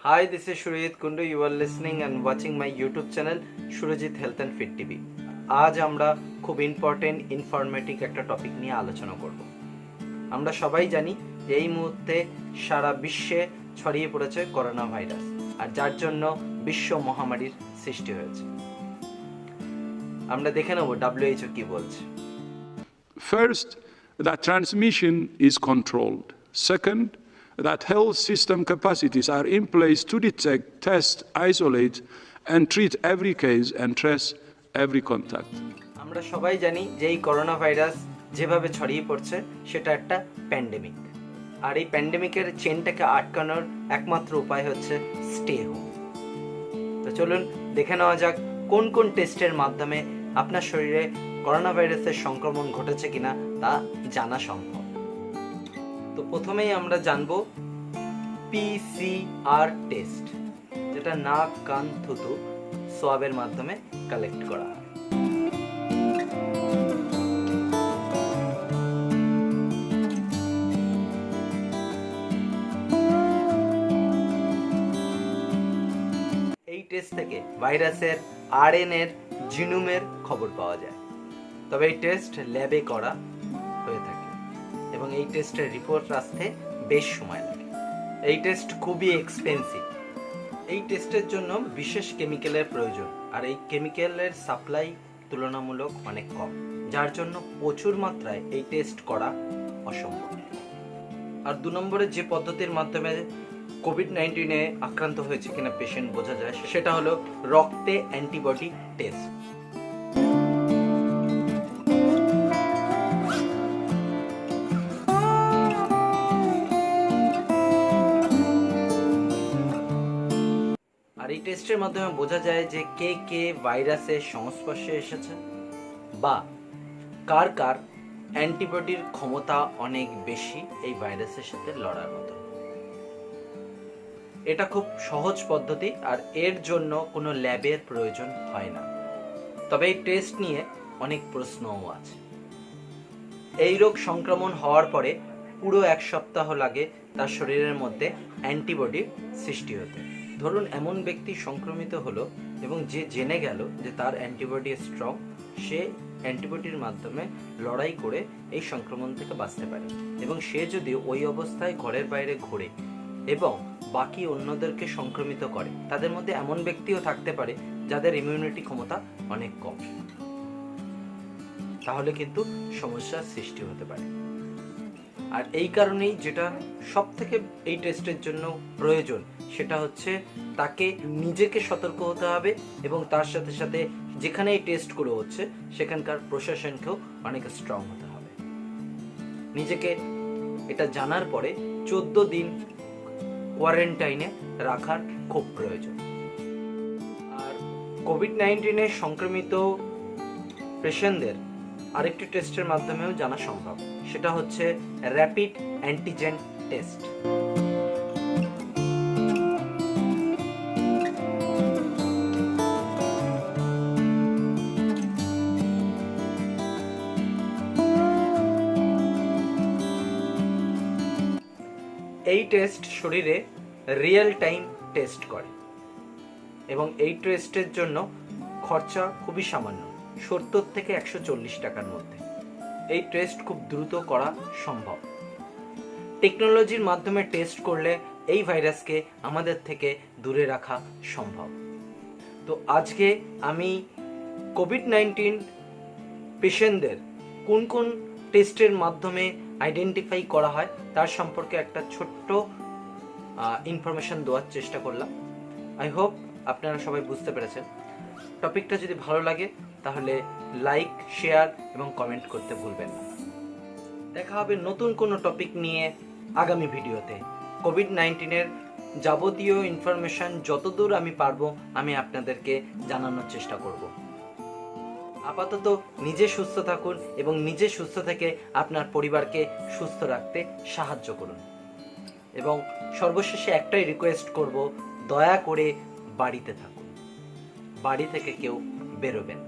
Hi, this is Surajit Kundu. You are listening and watching my YouTube channel Surajit Health and Fit TV. আজ আমরা খুব important informative একটা topic নিয়ে আলোচনা করব। আমরা সবাই জানি যে এই মুহূর্তে সারা বিশ্বে ছড়িয়ে পড়েছে করোনা ভাইরাস, আর যার জন্য বিশ্ব মহামারীর সৃষ্টি হয়েছে। আমরা দেখে নেব WHO কি বলছে। First, that transmission is controlled. Second, that health system capacities are in place to detect, test, isolate, and treat every case and trace every contact. আমরা সবাই জানি যে এই করোনা ভাইরাস যেভাবে ছড়িয়ে পড়ছে সেটা একটা প্যান্ডেমিক, আর এই প্যান্ডেমিকের চেনটাকে আটকানোর একমাত্র উপায় হচ্ছে স্টে হোম। তো চলুন দেখে নেওয়া যাক কোন কোন টেস্টের মাধ্যমে আপনার শরীরে করোনা ভাইরাসের সংক্রমণ ঘটেছে কিনা তা জানা সম্ভব। তো প্রথমেই আমরা জানবো PCR টেস্ট, যেটা নাক, কান, থুতু সোয়াবের মাধ্যমে কালেক্ট করা হয়। এই টেস্ট থেকে ভাইরাসের RNA-এর জিনোমের খবর পাওয়া যায়। তবে এই টেস্ট ল্যাবে করা হয়ে থাকে এবং এই টেস্টের রিপোর্ট আসতে বেশ সময় লাগে। এই টেস্ট খুবই এক্সপেন্সিভ। এই টেস্টের জন্য বিশেষ কেমিক্যালের প্রয়োজন, আর এই কেমিক্যালের সাপ্লাই তুলনামূলক অনেক কম, যার জন্য প্রচুর মাত্রায় এই টেস্ট করা অসম্ভব। আর 2 নম্বরে যে পদ্ধতির মাধ্যমে COVID-19-এ আক্রান্ত হয়েছে কিনা পেশেন্ট বোঝা যায় সেটা হলো রক্তে অ্যান্টিবডি টেস্ট। আর এই টেস্টের মাধ্যমে বোঝা যায় যে কে কে ভাইরাসের সংস্পর্শে এসেছে বা কার কার অ্যান্টিবডির ক্ষমতা অনেক বেশি এই ভাইরাসের সাথে লড়ার মতো। এটা খুব সহজ পদ্ধতি, আর এর জন্য কোনো ল্যাবের প্রয়োজন হয় না। তবে এই টেস্ট নিয়ে অনেক প্রশ্নও আছে। এই রোগ সংক্রমণ হওয়ার পরে পুরো 1 সপ্তাহ লাগে তার শরীরের মধ্যে অ্যান্টিবডির সৃষ্টি হতে। ধরুন এমন ব্যক্তি সংক্রমিত হলো এবং যে জেনে গেল যে তার অ্যান্টিবডি স্ট্রং, সে অ্যান্টিবডির মাধ্যমে লড়াই করে এই সংক্রমণ থেকে বাঁচতে পারে। এবং সে যদি ওই অবস্থায় ঘরের বাইরে ঘোরে এবং বাকি অন্যদেরকে সংক্রমিত করে, তাদের মধ্যে এমন ব্যক্তিও থাকতে পারে যাদের ইমিউনিটি ক্ষমতা অনেক কম, তাহলে কিন্তু সমস্যার সৃষ্টি হতে পারে। আর এই কারণেই যেটা সব থেকে এই টেস্টের জন্য প্রয়োজন সেটা হচ্ছে তাকে নিজেকে সতর্ক হতে হবে, এবং তার সাথে সাথে যেখানে এই টেস্টগুলো হচ্ছে সেখানকার প্রশাসনকেও অনেক স্ট্রং হতে হবে। নিজেকে এটা জানার পরে 14 দিন কোয়ারেন্টাইনে রাখার খুব প্রয়োজন। আর COVID-19-এ সংক্রমিত পেশেন্টদের আরেকটি টেস্টের মাধ্যমেও জানা সম্ভব, সেটা হচ্ছে র্যাপিড অ্যান্টিজেন টেস্ট। এই টেস্ট শরীরে রিয়েল টাইম টেস্ট করে এবং এই টেস্টের জন্য খরচা খুবই সামান্য, 70 থেকে 140 টাকার মধ্যে। এই টেস্ট খুব দ্রুত করা সম্ভব। টেকনোলজির মাধ্যমে টেস্ট করলে এই ভাইরাসকে আমাদের থেকে দূরে রাখা সম্ভব। তো আজকে আমি COVID-19 পেশেন্টদের কোন কোন টেস্টের মাধ্যমে আইডেন্টিফাই করা হয় তার সম্পর্কে একটা ছোট্ট ইনফরমেশন দেওয়ার চেষ্টা করলাম। আই হোপ আপনারা সবাই বুঝতে পেরেছেন। টপিকটা যদি ভালো লাগে তাহলে লাইক, শেয়ার এবং কমেন্ট করতে ভুলবেন না। দেখা হবে নতুন কোনো টপিক নিয়ে আগামী ভিডিওতে। COVID-19-এর যাবতীয় ইনফরমেশন যতদূর আমি পারবো আমি আপনাদেরকে জানানোর চেষ্টা করব। আপাতত নিজে সুস্থ থাকুন এবং নিজে সুস্থ থেকে আপনার পরিবারকে সুস্থ রাখতে সাহায্য করুন। এবং সর্বশেষে একটাই রিকোয়েস্ট করব, দয়া করে বাড়িতে থাকুন, বাড়ি থেকে কেউ বেরোবেন।